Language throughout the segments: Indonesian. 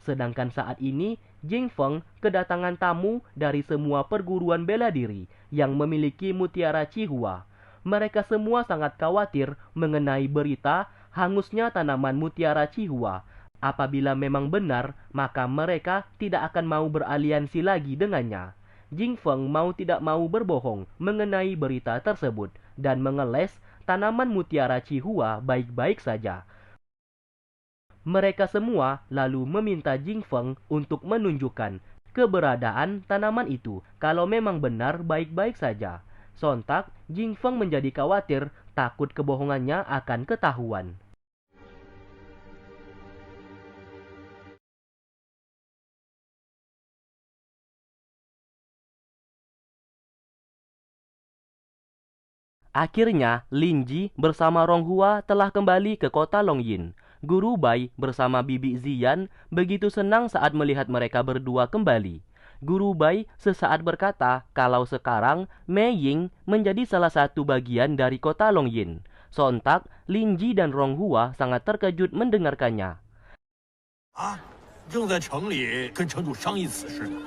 Sedangkan saat ini, Jing Feng kedatangan tamu dari semua perguruan bela diri yang memiliki mutiara Qihua. Mereka semua sangat khawatir mengenai berita hangusnya tanaman mutiara Qihua. Apabila memang benar, maka mereka tidak akan mau beraliansi lagi dengannya. Jing Feng mau tidak mau berbohong mengenai berita tersebut dan mengeles tanaman mutiara Qihua baik-baik saja. Mereka semua lalu meminta Jing Feng untuk menunjukkan keberadaan tanaman itu kalau memang benar baik-baik saja. Sontak, Jing Feng menjadi khawatir takut kebohongannya akan ketahuan. Akhirnya, Lin Ji bersama Rong Hua telah kembali ke kota Longyin. Guru Bai bersama Bibi Ziyan begitu senang saat melihat mereka berdua kembali. Guru Bai sesaat berkata kalau sekarang Mei Ying menjadi salah satu bagian dari kota Longyin. Sontak, Lin Ji dan Rong Hua sangat terkejut mendengarkannya. 啊，正在城里跟城主商议此事呢。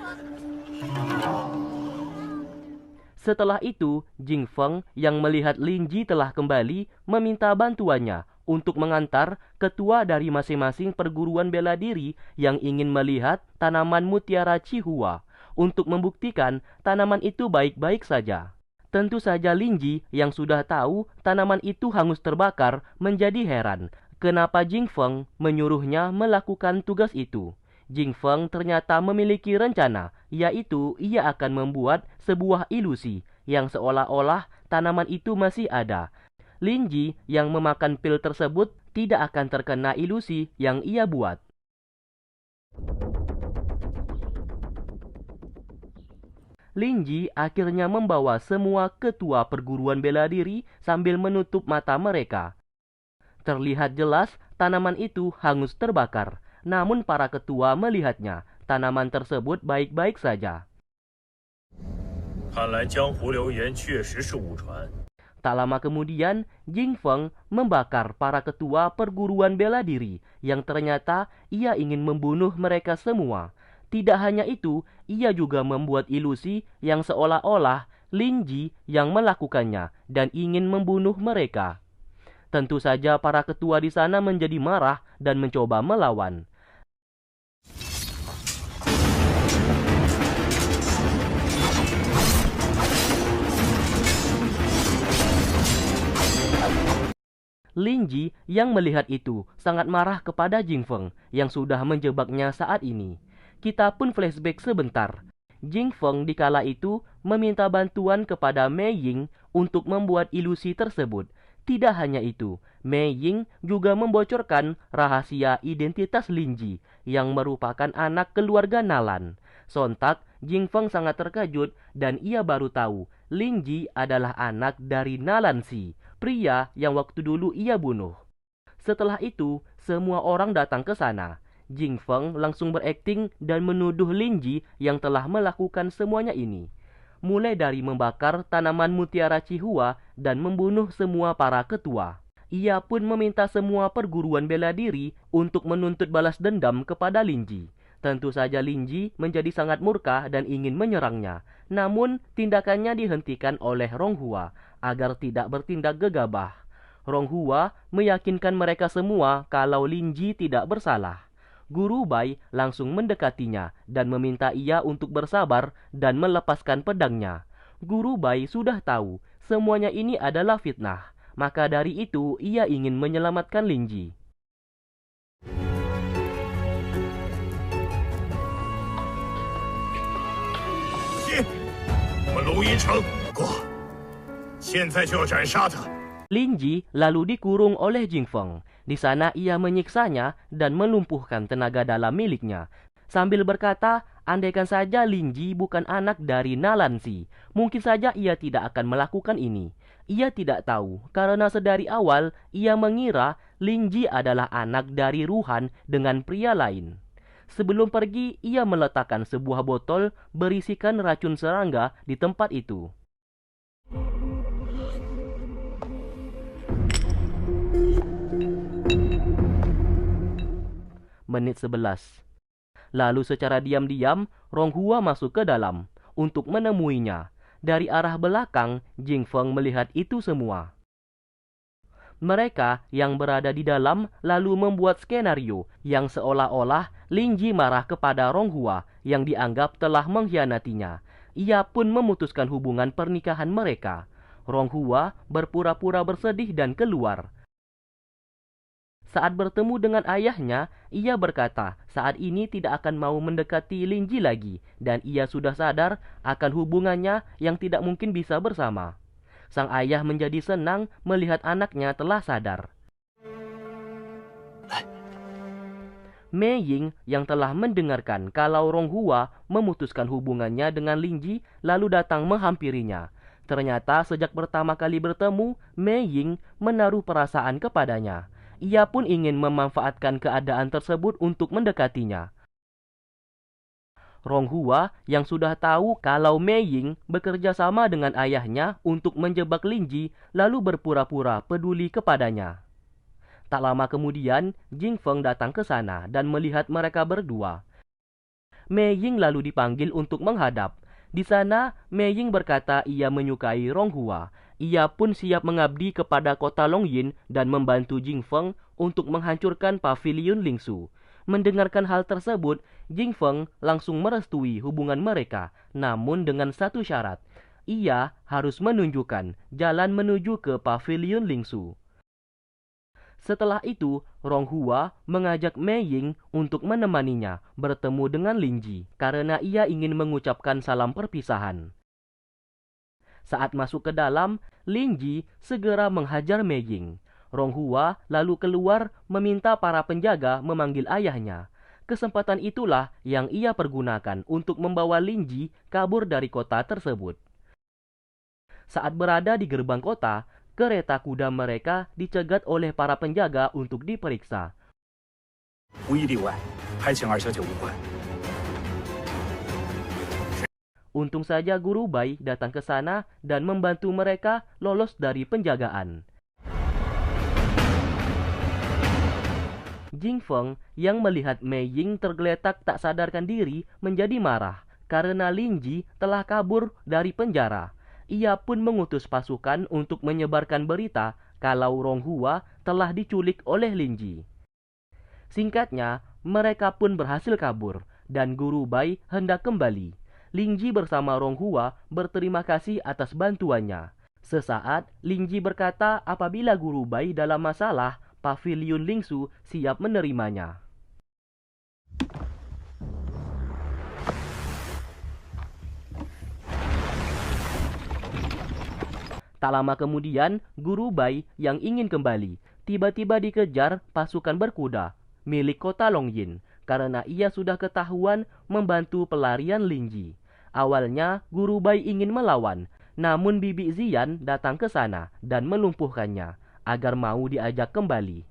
Setelah itu, Jing Feng yang melihat Lin Ji telah kembali meminta bantuannya untuk mengantar ketua dari masing-masing perguruan bela diri yang ingin melihat tanaman mutiara Qihua untuk membuktikan tanaman itu baik-baik saja. Tentu saja Lin Ji yang sudah tahu tanaman itu hangus terbakar menjadi heran kenapa Jing Feng menyuruhnya melakukan tugas itu. Jing Feng ternyata memiliki rencana, yaitu ia akan membuat sebuah ilusi yang seolah-olah tanaman itu masih ada. Lin Ji yang memakan pil tersebut tidak akan terkena ilusi yang ia buat. Lin Ji akhirnya membawa semua ketua perguruan bela diri sambil menutup mata mereka. Terlihat jelas tanaman itu hangus terbakar. Namun para ketua melihatnya, tanaman tersebut baik-baik saja. Tak lama kemudian, Jing Feng membakar para ketua perguruan bela diri yang ternyata ia ingin membunuh mereka semua. Tidak hanya itu, ia juga membuat ilusi yang seolah-olah Lin Ji yang melakukannya dan ingin membunuh mereka. Tentu saja para ketua di sana menjadi marah dan mencoba melawan. Lin Ji yang melihat itu sangat marah kepada Jing Feng yang sudah menjebaknya saat ini. Kita pun flashback sebentar. Jing Feng di kala itu meminta bantuan kepada Mei Ying untuk membuat ilusi tersebut. Tidak hanya itu, Mei Ying juga membocorkan rahasia identitas Lin Ji yang merupakan anak keluarga Nalan. Sontak, Jing Feng sangat terkejut dan ia baru tahu Lin Ji adalah anak dari Nalan Si, pria yang waktu dulu ia bunuh. Setelah itu, semua orang datang ke sana. Jing Feng langsung berakting dan menuduh Lin Ji yang telah melakukan semuanya ini. Mulai dari membakar tanaman mutiara Qihua dan membunuh semua para ketua. Ia pun meminta semua perguruan bela diri untuk menuntut balas dendam kepada Lin Ji. Tentu saja Lin Ji menjadi sangat murka dan ingin menyerangnya. Namun, tindakannya dihentikan oleh Rong Hua agar tidak bertindak gegabah. Rong Hua meyakinkan mereka semua kalau Lin Ji tidak bersalah. Guru Bai langsung mendekatinya dan meminta ia untuk bersabar dan melepaskan pedangnya. Guru Bai sudah tahu semuanya ini adalah fitnah, maka dari itu ia ingin menyelamatkan Lin Ji. Lin Ji lalu dikurung oleh Jing Feng. Di sana ia menyiksanya dan melumpuhkan tenaga dalam miliknya. Sambil berkata, andaikan saja Lin Ji bukan anak dari Nalan Si, mungkin saja ia tidak akan melakukan ini. Ia tidak tahu, karena sedari awal ia mengira Lin Ji adalah anak dari Ruhan dengan pria lain. Sebelum pergi, ia meletakkan sebuah botol berisikan racun serangga di tempat itu. Menit 11. Lalu secara diam-diam, Ronghua masuk ke dalam untuk menemuinya. Dari arah belakang, Jing Feng melihat itu semua. Mereka yang berada di dalam lalu membuat skenario yang seolah-olah Lin Ji marah kepada Ronghua yang dianggap telah mengkhianatinya. Ia pun memutuskan hubungan pernikahan mereka. Ronghua berpura-pura bersedih dan keluar. Saat bertemu dengan ayahnya, ia berkata saat ini tidak akan mau mendekati Lin Ji lagi dan ia sudah sadar akan hubungannya yang tidak mungkin bisa bersama. Sang ayah menjadi senang melihat anaknya telah sadar. Mei Ying yang telah mendengarkan kalau Ronghua memutuskan hubungannya dengan Lin Ji lalu datang menghampirinya. Ternyata sejak pertama kali bertemu, Mei Ying menaruh perasaan kepadanya. Ia pun ingin memanfaatkan keadaan tersebut untuk mendekatinya. Ronghua yang sudah tahu kalau Mei Ying bekerja sama dengan ayahnya untuk menjebak Lin Ji lalu berpura-pura peduli kepadanya. Tak lama kemudian, Jing Feng datang ke sana dan melihat mereka berdua. Mei Ying lalu dipanggil untuk menghadap. Di sana, Mei Ying berkata ia menyukai Ronghua. Ia pun siap mengabdi kepada kota Longyin dan membantu Jing Feng untuk menghancurkan paviliun Lingsu. Mendengarkan hal tersebut, Jing Feng langsung merestui hubungan mereka, namun dengan satu syarat. Ia harus menunjukkan jalan menuju ke paviliun Lingsu. Setelah itu, Ronghua mengajak Mei Ying untuk menemaninya bertemu dengan Lin Ji karena ia ingin mengucapkan salam perpisahan. Saat masuk ke dalam, Lin Ji segera menghajar Mei Ying. Ronghua lalu keluar meminta para penjaga memanggil ayahnya. Kesempatan itulah yang ia pergunakan untuk membawa Lin Ji kabur dari kota tersebut. Saat berada di gerbang kota, kereta kuda mereka dicegat oleh para penjaga untuk diperiksa. Untung saja Guru Bai datang ke sana dan membantu mereka lolos dari penjagaan. Jing Feng yang melihat Mei Ying tergeletak tak sadarkan diri menjadi marah karena Lin Ji telah kabur dari penjara. Ia pun mengutus pasukan untuk menyebarkan berita kalau Ronghua telah diculik oleh Lin Ji. Singkatnya, mereka pun berhasil kabur dan Guru Bai hendak kembali. Lin Ji bersama Ronghua berterima kasih atas bantuannya. Sesaat, Lin Ji berkata apabila Guru Bai dalam masalah, paviliun Lingsu siap menerimanya. Tak lama kemudian, Guru Bai yang ingin kembali tiba-tiba dikejar pasukan berkuda milik kota Longyin karena ia sudah ketahuan membantu pelarian Lin Ji. Awalnya, Guru Bai ingin melawan, namun Bibi Ziyan datang ke sana dan melumpuhkannya agar mau diajak kembali.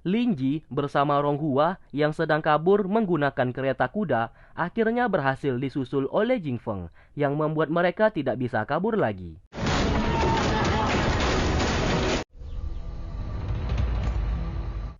Lin Ji bersama Ronghua yang sedang kabur menggunakan kereta kuda akhirnya berhasil disusul oleh Jing Feng yang membuat mereka tidak bisa kabur lagi.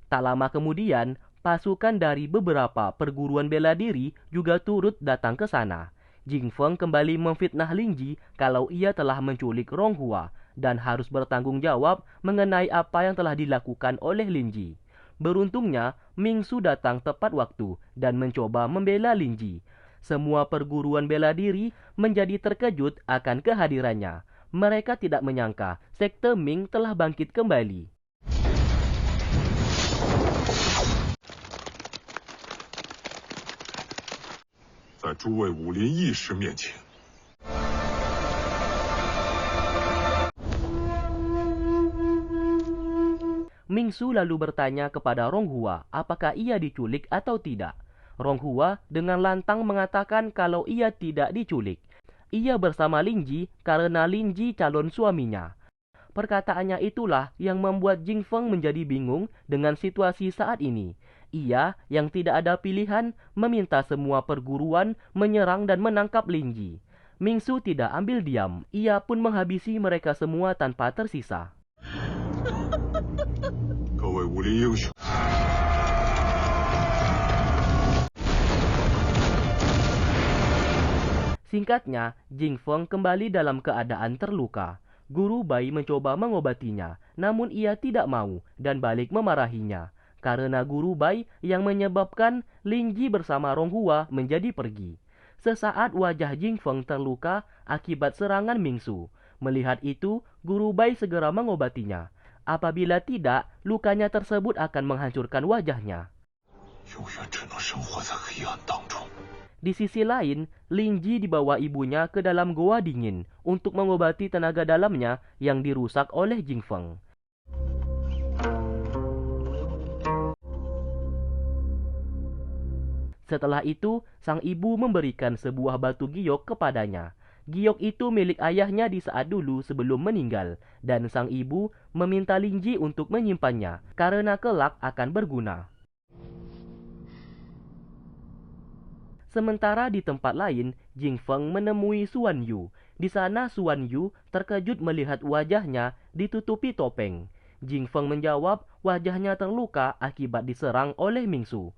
Tak lama kemudian, pasukan dari beberapa perguruan bela diri juga turut datang ke sana. Jing Feng kembali memfitnah Lin Ji kalau ia telah menculik Ronghua dan harus bertanggung jawab mengenai apa yang telah dilakukan oleh Lin Ji. Beruntungnya, Ming Su datang tepat waktu dan mencoba membela Lin Ji. Semua perguruan bela diri menjadi terkejut akan kehadirannya. Mereka tidak menyangka sekte Ming telah bangkit kembali. Ming Su lalu bertanya kepada Ronghua apakah ia diculik atau tidak. Ronghua dengan lantang mengatakan kalau ia tidak diculik. Ia bersama Lin Ji karena Lin Ji calon suaminya. Perkataannya itulah yang membuat Jing Feng menjadi bingung dengan situasi saat ini. Ia yang tidak ada pilihan meminta semua perguruan menyerang dan menangkap Lin Ji. Mingsu tidak ambil diam. Ia pun menghabisi mereka semua tanpa tersisa. Singkatnya, Jing Feng kembali dalam keadaan terluka. Guru Bai mencoba mengobatinya, namun ia tidak mau dan balik memarahinya. Karena Guru Bai yang menyebabkan Lin Ji bersama Rong Hua menjadi pergi. Sesaat wajah Jing Feng terluka akibat serangan Mingsu. Melihat itu, Guru Bai segera mengobatinya. Apabila tidak, lukanya tersebut akan menghancurkan wajahnya. Di sisi lain, Lin Ji dibawa ibunya ke dalam goa dingin untuk mengobati tenaga dalamnya yang dirusak oleh Jing Feng. Setelah itu, sang ibu memberikan sebuah batu giok kepadanya. Giok itu milik ayahnya di saat dulu sebelum meninggal, dan sang ibu meminta Lin Ji untuk menyimpannya karena kelak akan berguna. Sementara di tempat lain, Jing Feng menemui Xuan Yu. Di sana Xuan Yu terkejut melihat wajahnya ditutupi topeng. Jing Feng menjawab wajahnya terluka akibat diserang oleh Mingsu.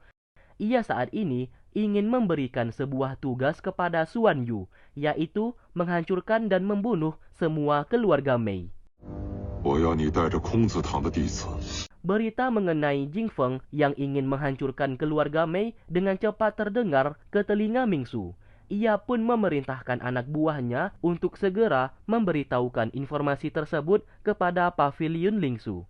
Ia saat ini ingin memberikan sebuah tugas kepada Xuan Yu, yaitu menghancurkan dan membunuh semua keluarga Mei. Berita mengenai Jing Feng yang ingin menghancurkan keluarga Mei dengan cepat terdengar ke telinga Mingsu. Ia pun memerintahkan anak buahnya untuk segera memberitahukan informasi tersebut kepada Paviliun Lingsu.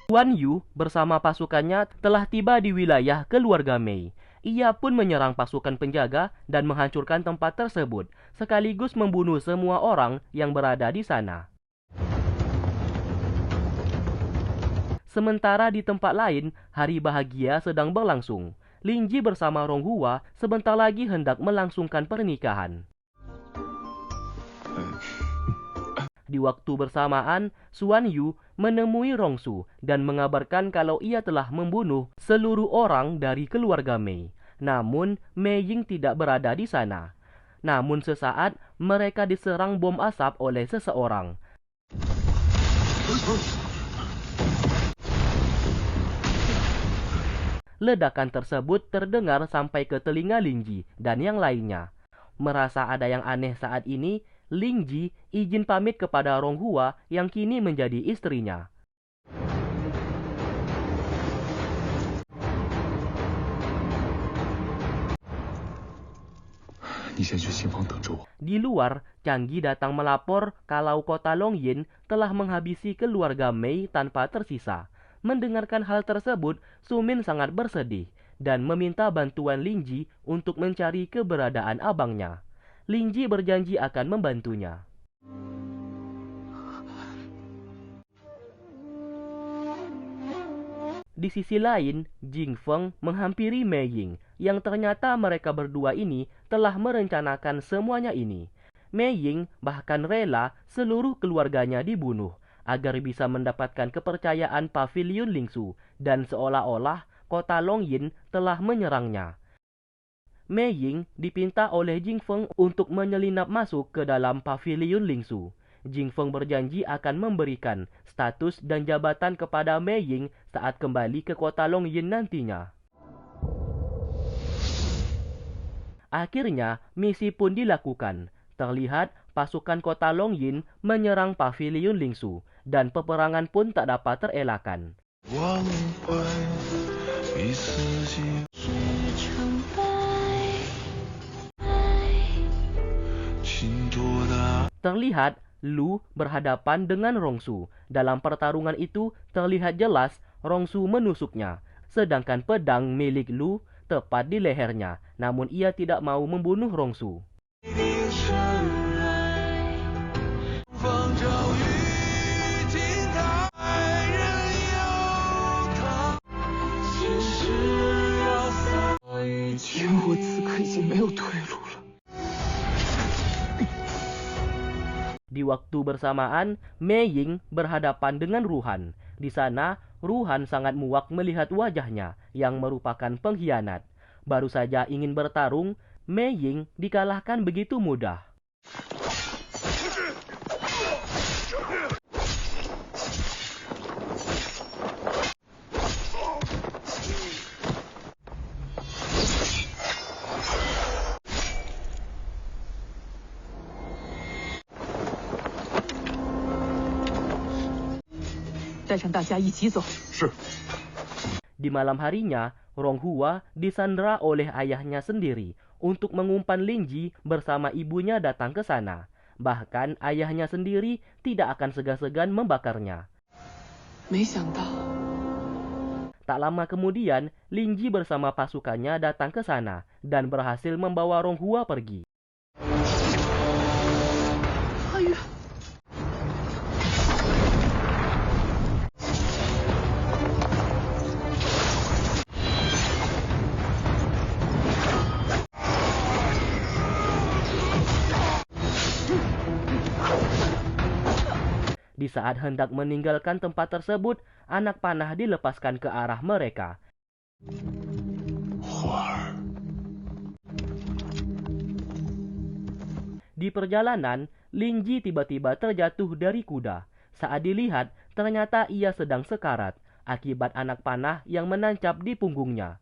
Xuan Yu bersama pasukannya telah tiba di wilayah keluarga Mei. Ia pun menyerang pasukan penjaga dan menghancurkan tempat tersebut, sekaligus membunuh semua orang yang berada di sana. Sementara di tempat lain, hari bahagia sedang berlangsung. Lin Ji bersama Rong Hua sebentar lagi hendak melangsungkan pernikahan. Di waktu bersamaan, Xuan Yu menemui Rong Su dan mengabarkan kalau ia telah membunuh seluruh orang dari keluarga Mei. Namun, Mei Ying tidak berada di sana. Namun sesaat, mereka diserang bom asap oleh seseorang. Ledakan tersebut terdengar sampai ke telinga Lin Ji dan yang lainnya. Merasa ada yang aneh saat ini, Lin Ji izin pamit kepada Rong Hua yang kini menjadi istrinya. Di luar, Changgi datang melapor kalau kota Longyin telah menghabisi keluarga Mei tanpa tersisa. Mendengarkan hal tersebut, Su Min sangat bersedih dan meminta bantuan Lin Ji untuk mencari keberadaan abangnya. Lin Ji berjanji akan membantunya. Di sisi lain, Jing Feng menghampiri Mei Ying, yang ternyata mereka berdua ini telah merencanakan semuanya ini. Mei Ying bahkan rela seluruh keluarganya dibunuh, agar bisa mendapatkan kepercayaan Paviliun Lingsu, dan seolah-olah kota Longyin telah menyerangnya. Mei Ying dipinta oleh Jing Feng untuk menyelinap masuk ke dalam Paviliun Lingsu. Jing Feng berjanji akan memberikan status dan jabatan kepada Mei Ying saat kembali ke kota Longyin nantinya. Akhirnya, misi pun dilakukan. Terlihat pasukan kota Longyin menyerang Paviliun Lingsu, dan peperangan pun tak dapat terelakkan. Terlihat Lu berhadapan dengan Rong Su. Dalam pertarungan itu terlihat jelas Rong Su menusuknya, sedangkan pedang milik Lu tepat di lehernya, namun ia tidak mau membunuh Rong Su. Di waktu bersamaan, Mei Ying berhadapan dengan Ruhan. Di sana, Ruhan sangat muak melihat wajahnya yang merupakan pengkhianat. Baru saja ingin bertarung, Mei Ying dikalahkan begitu mudah. Di malam harinya, Ronghua disandera oleh ayahnya sendiri untuk mengumpan Lingji bersama ibunya datang ke sana. Bahkan ayahnya sendiri tidak akan segan-segan membakarnya. Tak lama kemudian, Lingji bersama pasukannya datang ke sana dan berhasil membawa Ronghua pergi. Di saat hendak meninggalkan tempat tersebut, anak panah dilepaskan ke arah mereka. Di perjalanan, Lingji tiba-tiba terjatuh dari kuda. Saat dilihat, ternyata ia sedang sekarat akibat anak panah yang menancap di punggungnya.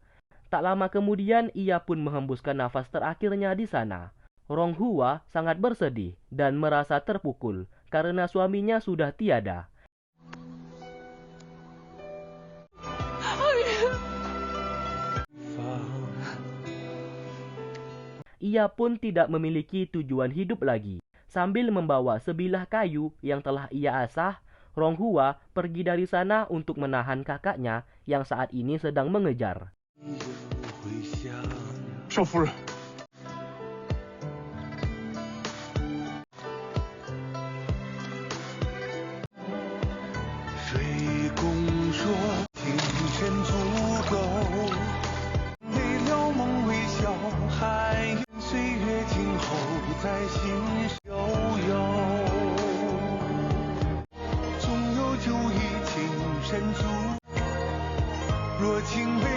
Tak lama kemudian, ia pun menghembuskan nafas terakhirnya di sana. Ronghua sangat bersedih dan merasa terpukul karena suaminya sudah tiada. Ia pun tidak memiliki tujuan hidup lagi. Sambil membawa sebilah kayu yang telah ia asah, Ronghua pergi dari sana untuk menahan kakaknya yang saat ini sedang mengejar. 少夫人， 水公说情深足够，为了梦微笑，还愿岁月静候在心悠悠。总有酒意情深足，若情未